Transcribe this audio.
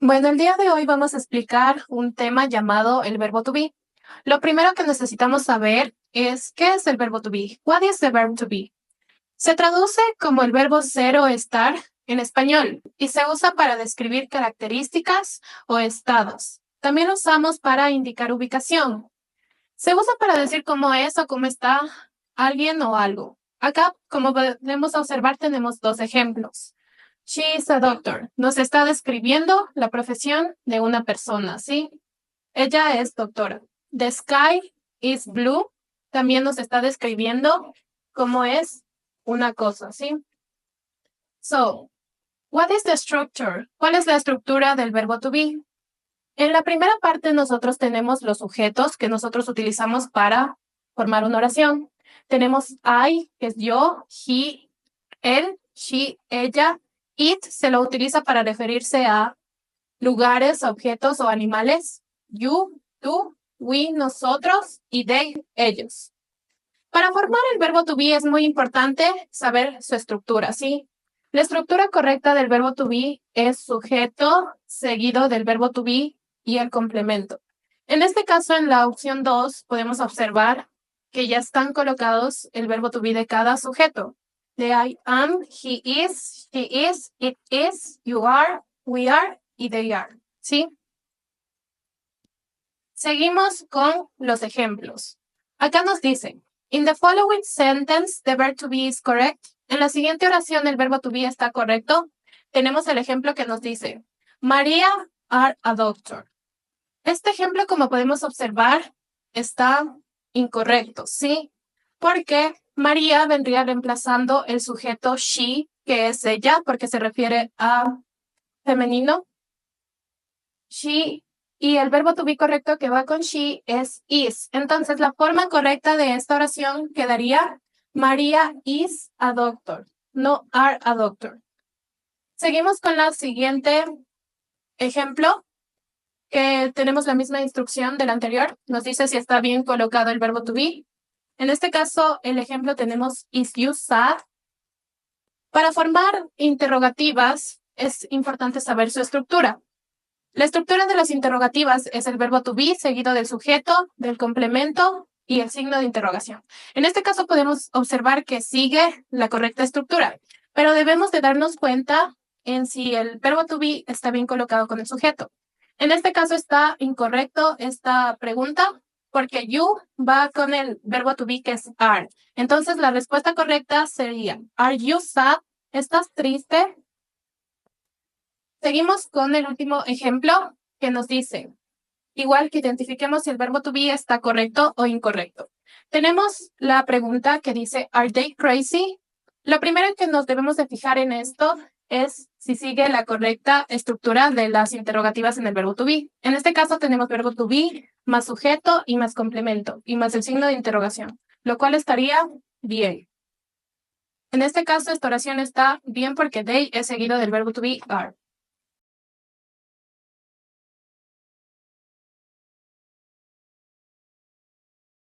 Bueno, el día de hoy vamos a explicar un tema llamado el verbo to be. Lo primero que necesitamos saber es ¿qué es el verbo to be? What is the verb to be? Se traduce como el verbo ser o estar en español y se usa para describir características o estados. También lo usamos para indicar ubicación. Se usa para decir cómo es o cómo está alguien o algo. Acá, como podemos observar, tenemos dos ejemplos. She is a doctor. Nos está describiendo la profesión de una persona, ¿sí? Ella es doctora. The sky is blue. También nos está describiendo cómo es una cosa, ¿sí? So, what is the structure? ¿Cuál es la estructura del verbo to be? En la primera parte nosotros tenemos los sujetos que nosotros utilizamos para formar una oración. Tenemos I, que es yo, he, él, she, ella. It se lo utiliza para referirse a lugares, objetos o animales. You, tú, we, nosotros y they, ellos. Para formar el verbo to be es muy importante saber su estructura, ¿sí? La estructura correcta del verbo to be es sujeto seguido del verbo to be y el complemento. En este caso, en la opción 2, podemos observar que ya están colocados el verbo to be de cada sujeto. De I am, he is, she is, it is, you are, we are y they are, ¿sí? Seguimos con los ejemplos. Acá nos dicen, in the following sentence, the verb to be is correct. En la siguiente oración, el verbo to be está correcto. Tenemos el ejemplo que nos dice, María are a doctor. Este ejemplo, como podemos observar, está incorrecto, ¿sí? Porque María vendría reemplazando el sujeto she, que es ella, porque se refiere a femenino. She y el verbo to be correcto que va con she es is. Entonces, la forma correcta de esta oración quedaría María is a doctor, no are a doctor. Seguimos con la siguiente ejemplo, que tenemos la misma instrucción del anterior. Nos dice si está bien colocado el verbo to be. En este caso, el ejemplo tenemos is you sad. Para formar interrogativas, es importante saber su estructura. La estructura de las interrogativas es el verbo to be seguido del sujeto, del complemento y el signo de interrogación. En este caso podemos observar que sigue la correcta estructura, pero debemos de darnos cuenta en si el verbo to be está bien colocado con el sujeto. En este caso está incorrecto esta pregunta porque you va con el verbo to be que es are. Entonces la respuesta correcta sería, are you sad? ¿Estás triste? Seguimos con el último ejemplo que nos dice, igual que identifiquemos si el verbo to be está correcto o incorrecto. Tenemos la pregunta que dice, ¿are they crazy? Lo primero que nos debemos de fijar en esto es si sigue la correcta estructura de las interrogativas en el verbo to be. En este caso tenemos verbo to be más sujeto y más complemento y más el signo de interrogación, lo cual estaría bien. En este caso, esta oración está bien porque they es seguido del verbo to be are.